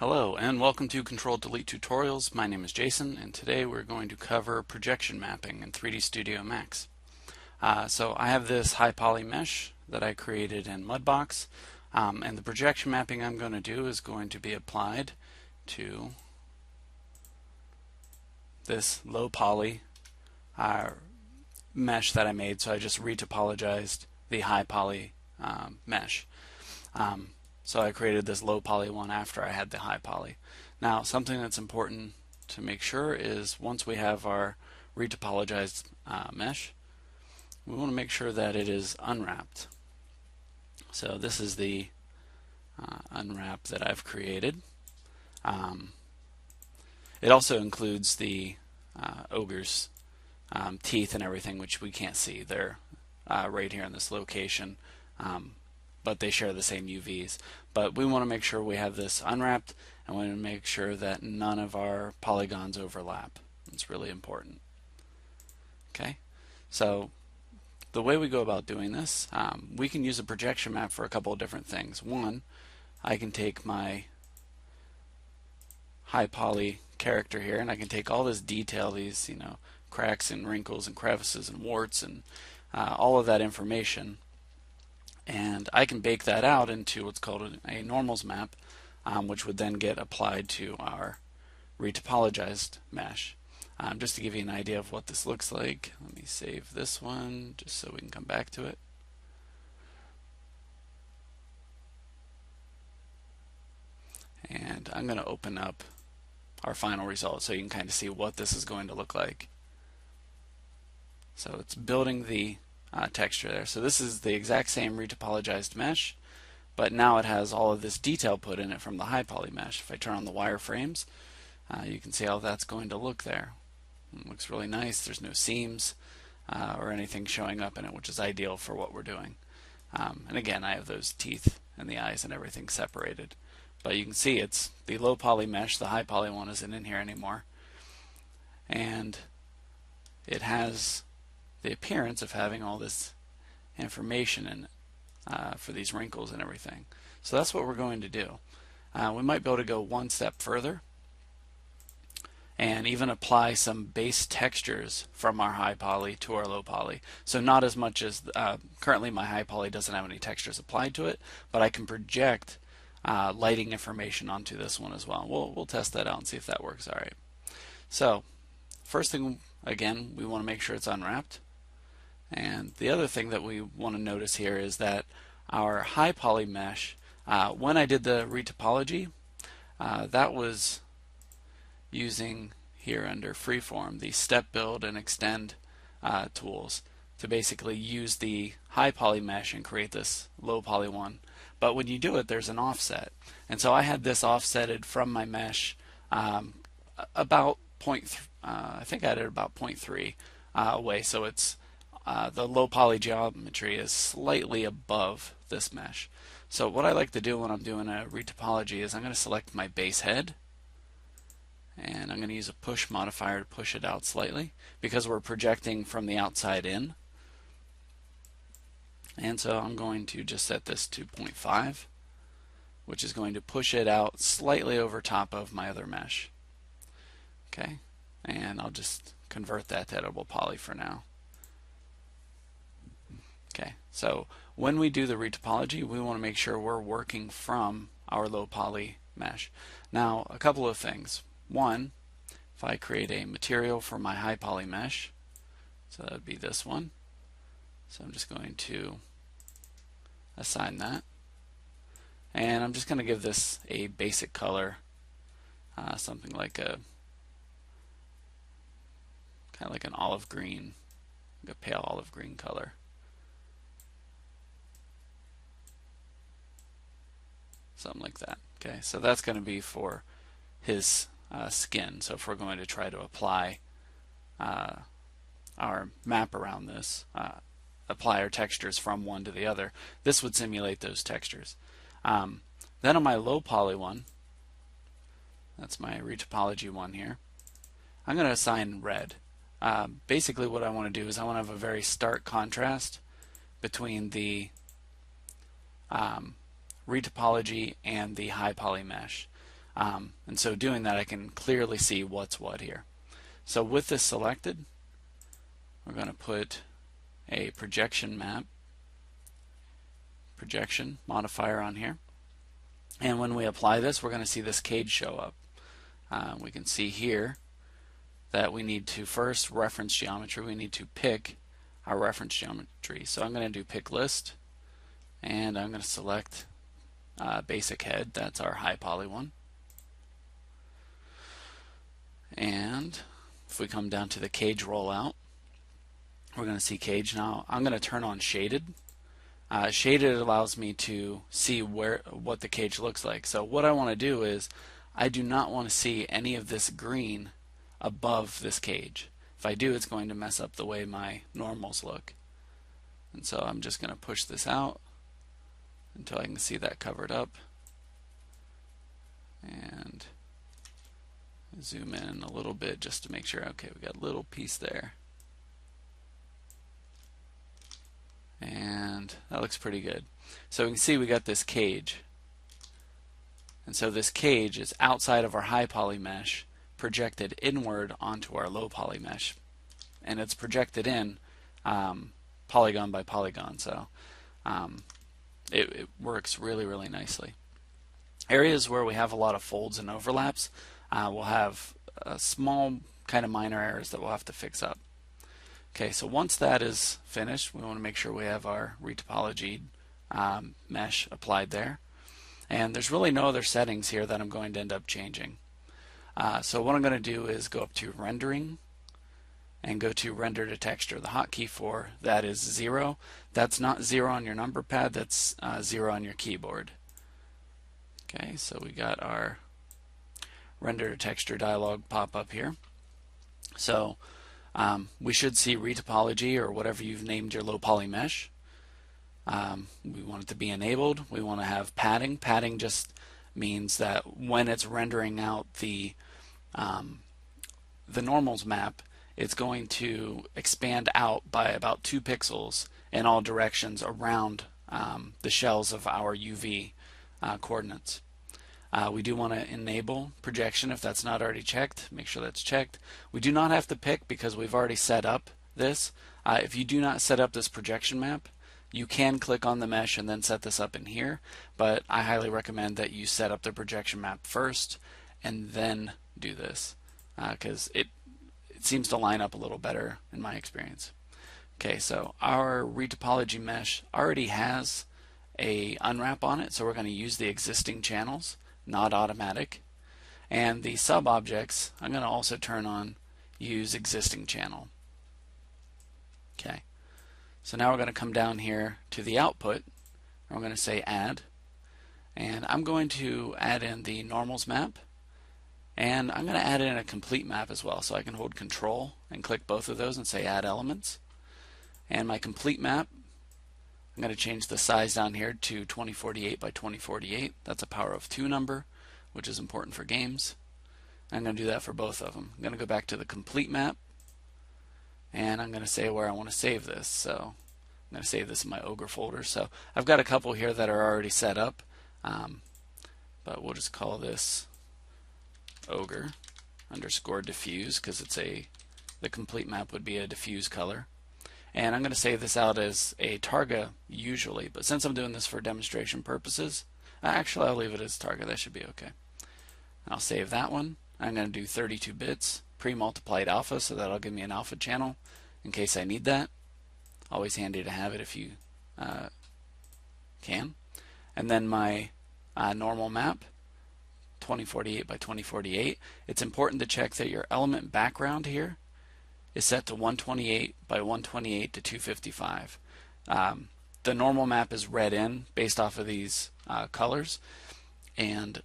Hello and welcome to Control Delete Tutorials. My name is Jason and today we're going to cover projection mapping in 3D Studio Max. So I have this high poly mesh that I created in Mudbox, and the projection mapping I'm going to do is going to be applied to this low poly mesh that I made. So I just retopologized the high poly mesh. So I created this low poly one after I had the high poly. Now something that's important to make sure is once we have our retopologized mesh, we want to make sure that it is unwrapped. So this is the unwrap that I've created. It also includes the ogre's teeth and everything, which we can't see. They're right here in this location. But they share the same UVs. But we want to make sure we have this unwrapped, and we want to make sure that none of our polygons overlap. It's really important. Okay, so the way we go about doing this, we can use a projection map for a couple of different things. One, I can take my high poly character here, and I can take all this detail, these cracks and wrinkles and crevices and warts and all of that information, and I can bake that out into what's called a normals map, which would then get applied to our retopologized mesh. Just to give you an idea of what this looks like, let me save this one just so we can come back to it. And I'm going to open up our final result so you can kind of see what this is going to look like. So it's building the texture there. So this is the exact same retopologized mesh, but now it has all of this detail put in it from the high poly mesh. If I turn on the wireframes, you can see how that's going to look there. It looks really nice. There's no seams or anything showing up in it, which is ideal for what we're doing. And again, I have those teeth and the eyes and everything separated. But you can see it's the low poly mesh. The high poly one isn't in here anymore. And it has the appearance of having all this information in it for these wrinkles and everything. So that's what we're going to do. We might be able to go one step further and even apply some base textures from our high poly to our low poly. So not as much as currently my high poly doesn't have any textures applied to it, but I can project lighting information onto this one as well. We'll test that out and see if that works all right. So first thing, again, we want to make sure it's unwrapped. And the other thing that we want to notice here is that our high poly mesh, when I did the retopology, that was using here under freeform the step build and extend tools to basically use the high poly mesh and create this low poly one. But when you do it, there's an offset. And so I had this offsetted from my mesh about I think I had it about 0.3 away. So it's the low poly geometry is slightly above this mesh. So what I like to do when I'm doing a retopology is I'm going to select my base head, and I'm going to use a push modifier to push it out slightly because we're projecting from the outside in. And so I'm going to just set this to 0.5, which is going to push it out slightly over top of my other mesh. Okay, and I'll just convert that to editable poly for now. Okay, so when we do the retopology, we want to make sure we're working from our low poly mesh. Now, a couple of things. One, if I create a material for my high poly mesh, so that would be this one. So I'm just going to assign that. And I'm just going to give this a basic color, something like a kind of like an olive green, like a pale olive green color. Something like that. Okay, so that's going to be for his skin. So if we're going to try to apply our map around this, apply our textures from one to the other, this would simulate those textures. Then on my low poly one, that's my retopology one here, I'm going to assign red. Basically what I want to do is I want to have a very stark contrast between the retopology and the high poly mesh. And so doing that, I can clearly see what's what here. So with this selected, we're going to put a projection modifier on here. And when we apply this, we're going to see this cage show up. We can see here that we need to first reference geometry. We need to pick our reference geometry. So I'm going to do pick list, and I'm going to select basic head. That's our high poly one. And if we come down to the cage rollout, we're going to see cage. Now I'm going to turn on shaded. Shaded allows me to see what the cage looks like. So what I want to do is I do not want to see any of this green above this cage. If I do, it's going to mess up the way my normals look. And so I'm just going to push this out until I can see that covered up. And zoom in a little bit just to make sure, okay, we got a little piece there. And that looks pretty good. So we can see we got this cage. And so this cage is outside of our high poly mesh, projected inward onto our low poly mesh. And it's projected in polygon by polygon. So it works really, really nicely. Areas where we have a lot of folds and overlaps, we'll have small kind of minor errors that we'll have to fix up. Okay, so once that is finished, we want to make sure we have our retopology mesh applied there. And there's really no other settings here that I'm going to end up changing. So what I'm going to do is go up to rendering and go to render to texture. The hotkey for that is 0. That's not 0 on your number pad, that's 0 on your keyboard. Okay, so we got our render to texture dialog pop up here. So we should see retopology or whatever you've named your low poly mesh. We want it to be enabled. We want to have padding. Padding just means that when it's rendering out the normals map, it's going to expand out by about 2 pixels in all directions around the shells of our UV coordinates. We do want to enable projection if that's not already checked. Make sure that's checked. We do not have to pick because we've already set up this. If you do not set up this projection map, you can click on the mesh and then set this up in here, but I highly recommend that you set up the projection map first and then do this because it seems to line up a little better in my experience. Okay, so our retopology mesh already has a unwrap on it, so we're going to use the existing channels, not automatic. And the sub objects, I'm going to also turn on use existing channel. Okay, so now we're going to come down here to the output, and we're going to say add, and I'm going to add in the normals map, and I'm going to add in a complete map as well. So I can hold control and click both of those and say add elements. And my complete map, I'm going to change the size down here to 2048 by 2048. That's a power of 2 number, which is important for games. I'm going to do that for both of them. I'm going to go back to the complete map, and I'm going to say where I want to save this. So I'm going to save this in my Ogre folder. So I've got a couple here that are already set up, but we'll just call this Ogre underscore diffuse because it's the complete map would be a diffuse color. And I'm going to save this out as a Targa usually, but since I'm doing this for demonstration purposes, actually I'll leave it as Targa. That should be okay. I'll save that one. I'm going to do 32 bits pre-multiplied alpha, so that'll give me an alpha channel in case I need that. Always handy to have it if you can. And then my normal map, 2048 by 2048. It's important to check that your element background here is set to 128 by 128 to 255. The normal map is read in based off of these colors, and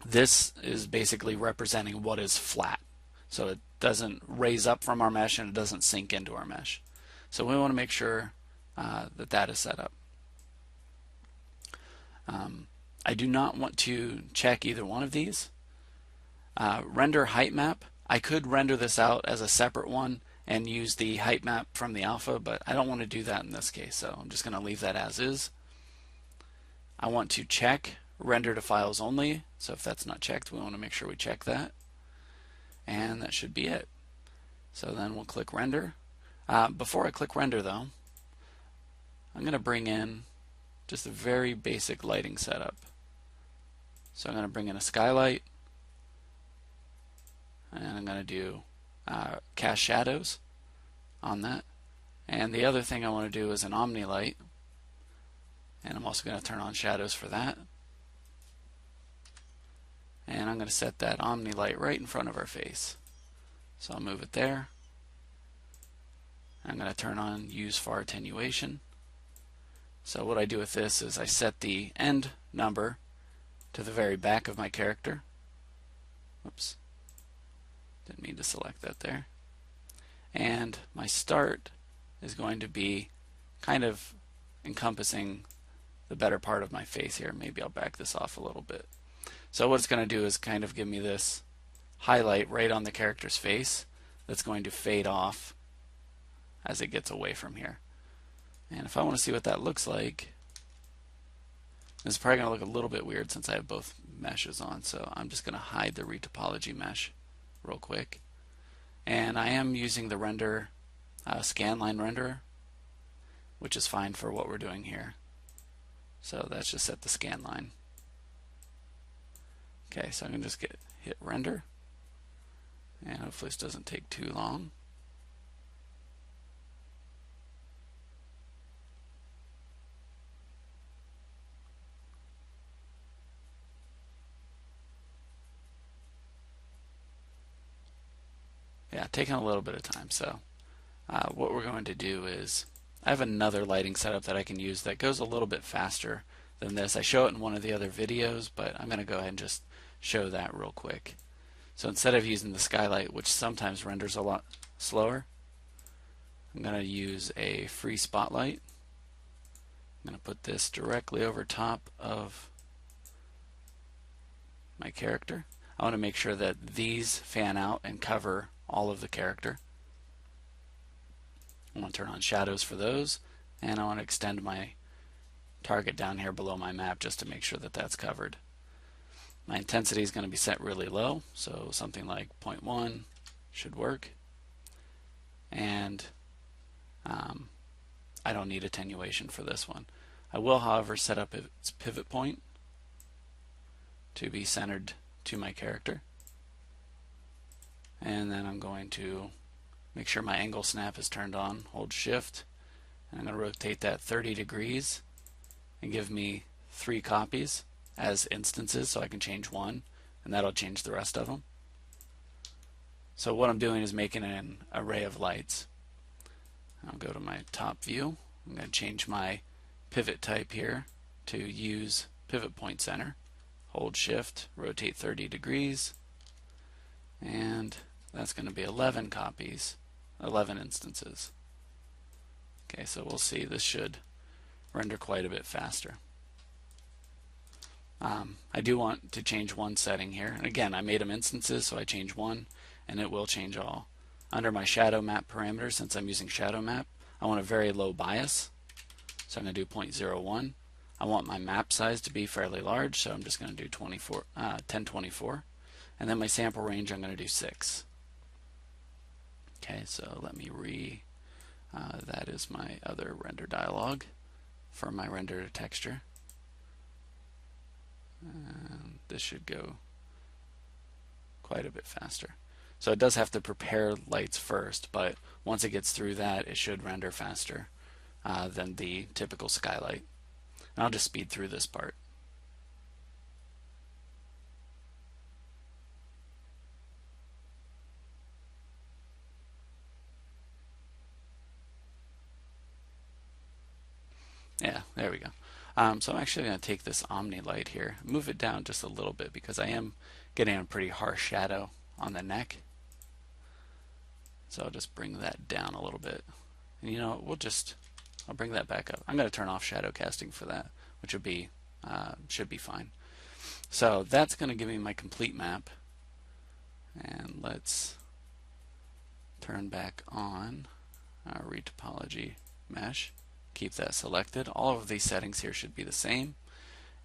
this is basically representing what is flat. So it doesn't raise up from our mesh and it doesn't sink into our mesh. So we want to make sure that that is set up. I do not want to check either one of these. Render height map. I could render this out as a separate one and use the height map from the alpha, but I don't want to do that in this case, so I'm just going to leave that as is. I want to check render to files only. So if that's not checked, we want to make sure we check that. And that should be it. So then we'll click render. Before I click render though, I'm going to bring in just a very basic lighting setup. So I'm going to bring in a skylight, and I'm going to do cast shadows on that. And the other thing I want to do is an omni light, and I'm also going to turn on shadows for that. And I'm going to set that omni light right in front of our face. So I'll move it there. I'm going to turn on use far attenuation. So what I do with this is I set the end number to the very back of my character. Whoops. Didn't mean to select that there. And my start is going to be kind of encompassing the better part of my face here. Maybe I'll back this off a little bit. So what it's going to do is kind of give me this highlight right on the character's face that's going to fade off as it gets away from here. And if I want to see what that looks like, this is probably going to look a little bit weird since I have both meshes on, so I'm just going to hide the retopology mesh real quick. And I am using the render scanline renderer, which is fine for what we're doing here. So that's just set the scan line. Okay, so I'm going to just hit render, and hopefully this doesn't take too long. Yeah, taking a little bit of time. So what we're going to do is, I have another lighting setup that I can use that goes a little bit faster than this. I show it in one of the other videos, but I'm going to go ahead and just show that real quick. So instead of using the skylight, which sometimes renders a lot slower, I'm going to use a free spotlight. I'm going to put this directly over top of my character. I want to make sure that these fan out and cover all of the character. I want to turn on shadows for those, and I want to extend my target down here below my map just to make sure that that's covered. My intensity is going to be set really low, so something like 0.1 should work. And I don't need attenuation for this one. I will, however, set up its pivot point to be centered to my character. And then I'm going to make sure my angle snap is turned on, hold shift, and I'm going to rotate that 30 degrees and give me 3 copies as instances, so I can change one, and that'll change the rest of them. So what I'm doing is making an array of lights. I'll go to my top view. I'm going to change my pivot type here to use pivot point center. Hold shift, rotate 30 degrees, and that's going to be 11 copies, 11 instances. Okay, so we'll see, this should render quite a bit faster. I do want to change one setting here, and again, I made them instances, so I change one and it will change all. Under my shadow map parameter, since I'm using shadow map, I want a very low bias, so I'm going to do 0.01. I want my map size to be fairly large, so I'm just going to do 1024, and then my sample range I'm going to do 6. Okay, so let me that is my other render dialog for my render to texture. And this should go quite a bit faster. So it does have to prepare lights first, but once it gets through that, it should render faster than the typical skylight. And I'll just speed through this part. Yeah, there we go. So I'm actually going to take this Omni light here, move it down just a little bit because I am getting a pretty harsh shadow on the neck. So I'll just bring that down a little bit. And you know, I'll bring that back up. I'm going to turn off shadow casting for that, which would be should be fine. So that's going to give me my complete map. And let's turn back on our retopology mesh. Keep that selected. All of these settings here should be the same.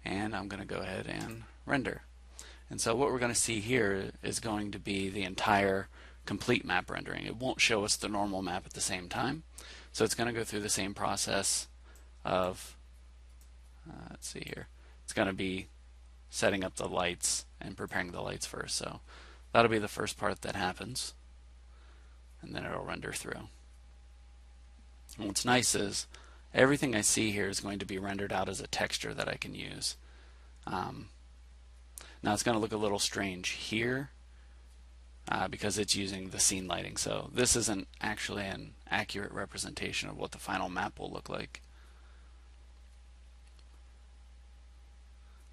and I'm going to go ahead and render. And so what we're going to see here is going to be the entire complete map rendering. It won't show us the normal map at the same time. So it's going to go through the same process of, let's see here, it's going to be setting up the lights and preparing the lights first. So that'll be the first part that happens, and then it'll render through. And what's nice is everything I see here is going to be rendered out as a texture that I can use. Now it's going to look a little strange here because it's using the scene lighting. So this isn't actually an accurate representation of what the final map will look like.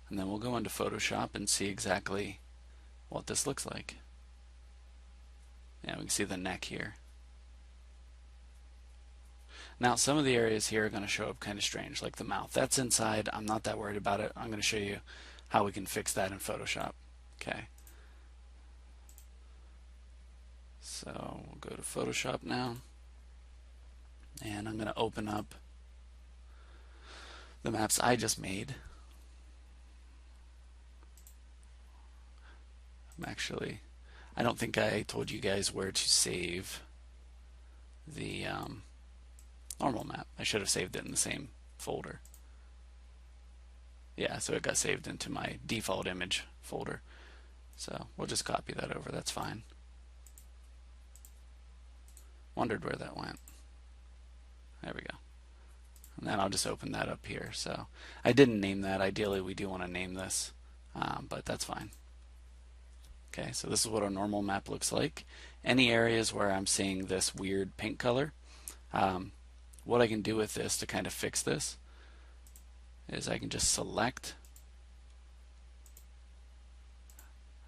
And then we'll go into Photoshop and see exactly what this looks like. Yeah, we can see the neck here. Now some of the areas here are going to show up kind of strange, like the mouth. That's inside. I'm not that worried about it. I'm going to show you how we can fix that in Photoshop. Okay. So we'll go to Photoshop now, and I'm going to open up the maps I just made. I don't think I told you guys where to save the normal map. I should have saved it in the same folder. Yeah, so it got saved into my default image folder. So we'll just copy that over. That's fine. Wondered where that went. There we go. And then I'll just open that up here. So I didn't name that. Ideally, we do want to name this, but that's fine. Okay, so this is what our normal map looks like. Any areas where I'm seeing this weird pink color, what I can do with this to kind of fix this is I can just select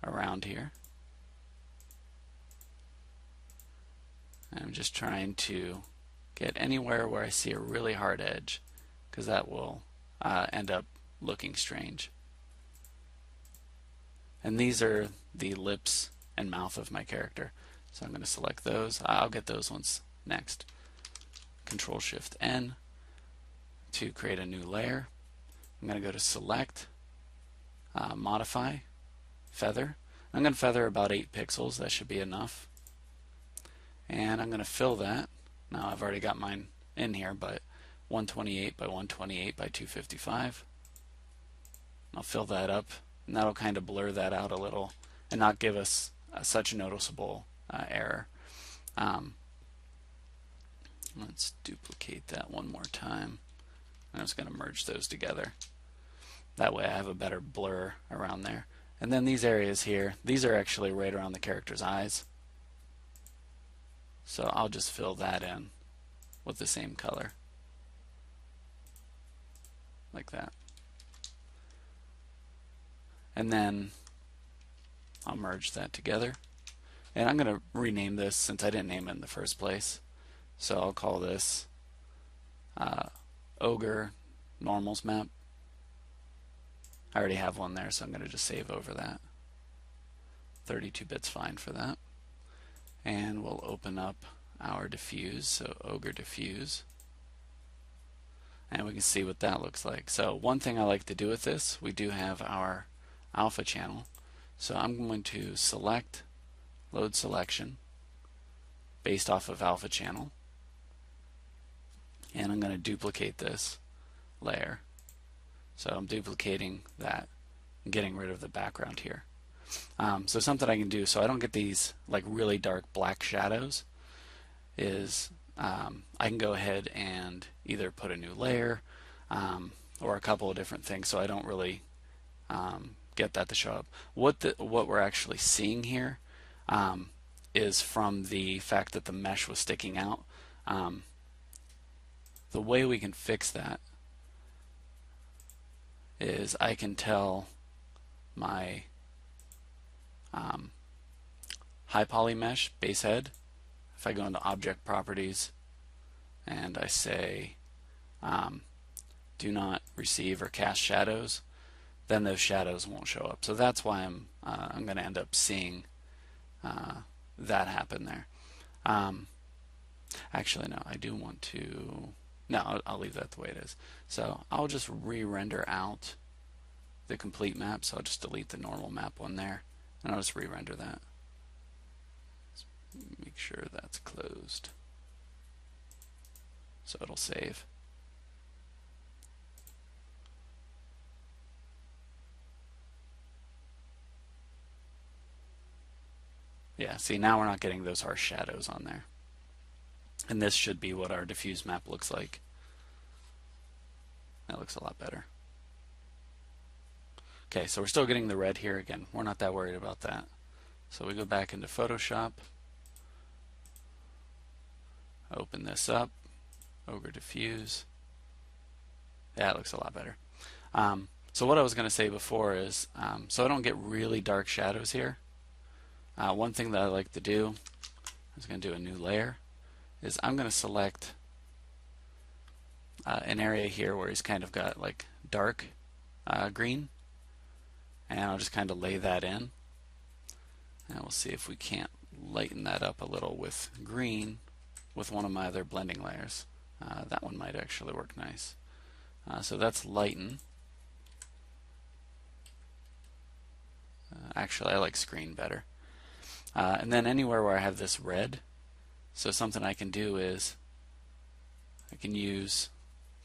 around here. I'm just trying to get anywhere where I see a really hard edge, because that will end up looking strange. And these are the lips and mouth of my character. So I'm going to select those. I'll get those ones next. Control-Shift-N to create a new layer. I'm going to go to Select, Modify, Feather. I'm going to feather about 8 pixels. That should be enough. And I'm going to fill that. Now I've already got mine in here, but 128 by 128 by 255. I'll fill that up, and that'll kind of blur that out a little and not give us such a noticeable error. Let's duplicate that one more time. I'm just going to merge those together. That way I have a better blur around there. And then these areas here, these are actually right around the character's eyes. So I'll just fill that in with the same color. Like that. And then I'll merge that together. And I'm going to rename this since I didn't name it in the first place. So I'll call this Ogre Normals Map. I already have one there, so I'm going to just save over that. 32 bits fine for that. And we'll open up our diffuse, so Ogre Diffuse. And we can see what that looks like. So one thing I like to do with this, we do have our alpha channel. So I'm going to select Load Selection based off of alpha channel. And I'm going to duplicate this layer. So I'm duplicating that and getting rid of the background here. So something I can do so I don't get these like really dark black shadows is I can go ahead and either put a new layer or a couple of different things so I don't really get that to show up. What we're actually seeing here is from the fact that the mesh was sticking out. The way we can fix that is I can tell my high poly mesh base head, if I go into object properties and I say do not receive or cast shadows, then those shadows won't show up. So that's why I'm going to end up seeing that happen there. Actually, no, I do want to. No, I'll leave that the way it is. So I'll just re-render out the complete map, so I'll just delete the normal map one there, and I'll just re-render that. Make sure that's closed so it'll save. Yeah, see, now we're not getting those harsh shadows on there. And this should be what our diffuse map looks like. That looks a lot better. Okay, so we're still getting the red here. Again, we're not that worried about that. So we go back into Photoshop, open this up, Ogre Diffuse. Yeah, it looks a lot better. So what I was going to say before is, so I don't get really dark shadows here, one thing that I like to do, I was going to do a new layer, is I'm going to select an area here where he's kind of got like dark green, and I'll just kind of lay that in, and we'll see if we can't lighten that up a little with green with one of my other blending layers. That one might actually work nice. So that's lighten. Actually, I like screen better. And then anywhere where I have this red, so something I can do is I can use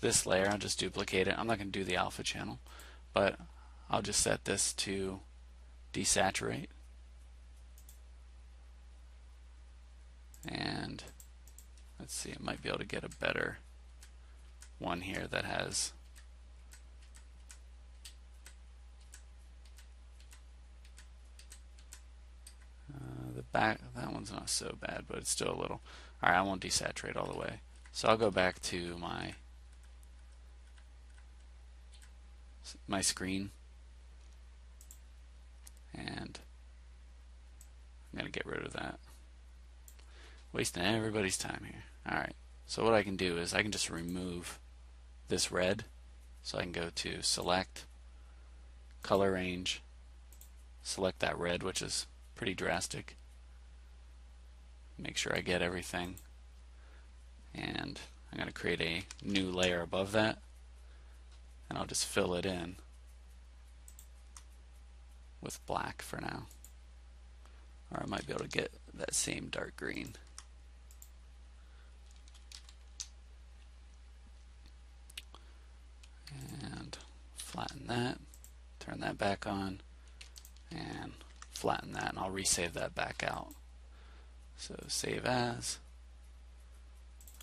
this layer. I'll just duplicate it. I'm not going to do the alpha channel, but I'll just set this to desaturate. And let's see, I might be able to get a better one here that has the back. That one's not so bad, but it's still a little. Alright, I won't desaturate all the way. So I'll go back to my screen, and I'm going to get rid of that. Wasting everybody's time here. Alright, so what I can do is I can just remove this red. So I can go to Select, Color Range, select that red, which is pretty drastic. Make sure I get everything. And I'm going to create a new layer above that, and I'll just fill it in with black for now. Or I might be able to get that same dark green. And flatten that, turn that back on, and flatten that, and I'll resave that back out. So save as,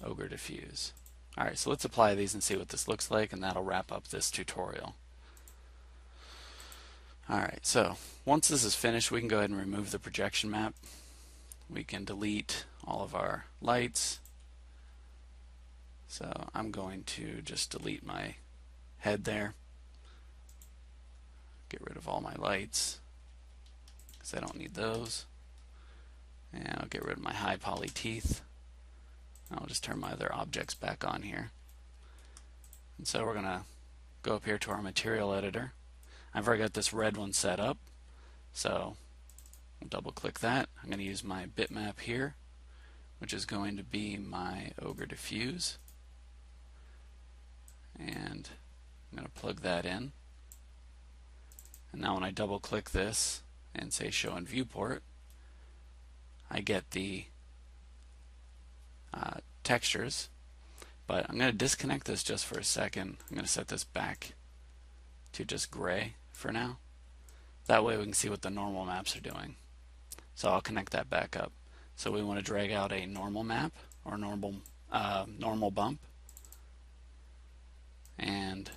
Ogre Diffuse. Alright, so let's apply these and see what this looks like, and that'll wrap up this tutorial. Alright, so once this is finished, we can go ahead and remove the projection map. We can delete all of our lights. So I'm going to just delete my head there. Get rid of all my lights, because I don't need those. And I'll get rid of my high poly teeth. I'll just turn my other objects back on here. And so we're going to go up here to our material editor. I've already got this red one set up, so I'll double click that. I'm going to use my bitmap here, which is going to be my Ogre Diffuse. And I'm going to plug that in. And now when I double click this and say show in viewport, I get the textures, but I'm going to disconnect this just for a second. I'm going to set this back to just gray for now. That way we can see what the normal maps are doing. So I'll connect that back up. So we want to drag out a normal map or normal bump, and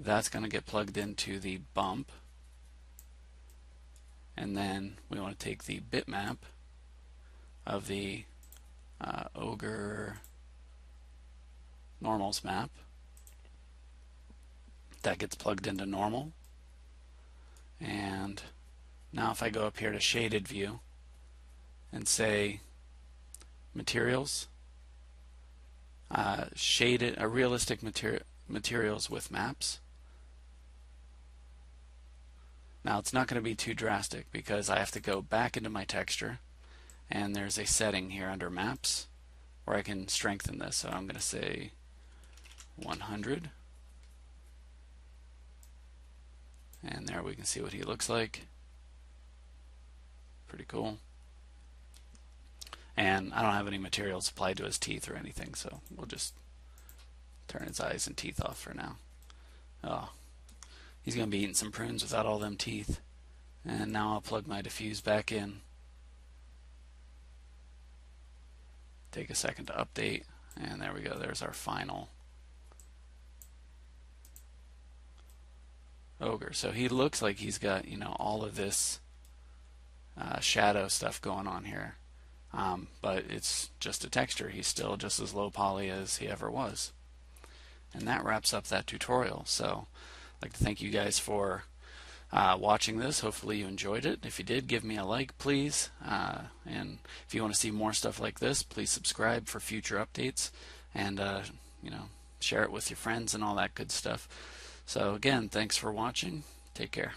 that's going to get plugged into the bump. And then we want to take the bitmap of the Ogre normals map. That gets plugged into normal. And now if I go up here to shaded view and say materials, shaded realistic materials with maps. Now it's not going to be too drastic because I have to go back into my texture, and there's a setting here under maps where I can strengthen this. So I'm going to say 100. And there we can see what he looks like. Pretty cool. And I don't have any materials applied to his teeth or anything, so we'll just turn his eyes and teeth off for now. Oh, he's going to be eating some prunes without all them teeth. And now I'll plug my diffuse back in. Take a second to update. And there we go. There's our final ogre. So he looks like he's got, you know, all of this shadow stuff going on here. But it's just a texture. He's still just as low poly as he ever was. And that wraps up that tutorial. So I'd like to thank you guys for watching this. Hopefully you enjoyed it. If you did, give me a like, please. And if you want to see more stuff like this, please subscribe for future updates. And you know, share it with your friends and all that good stuff. So again, thanks for watching. Take care.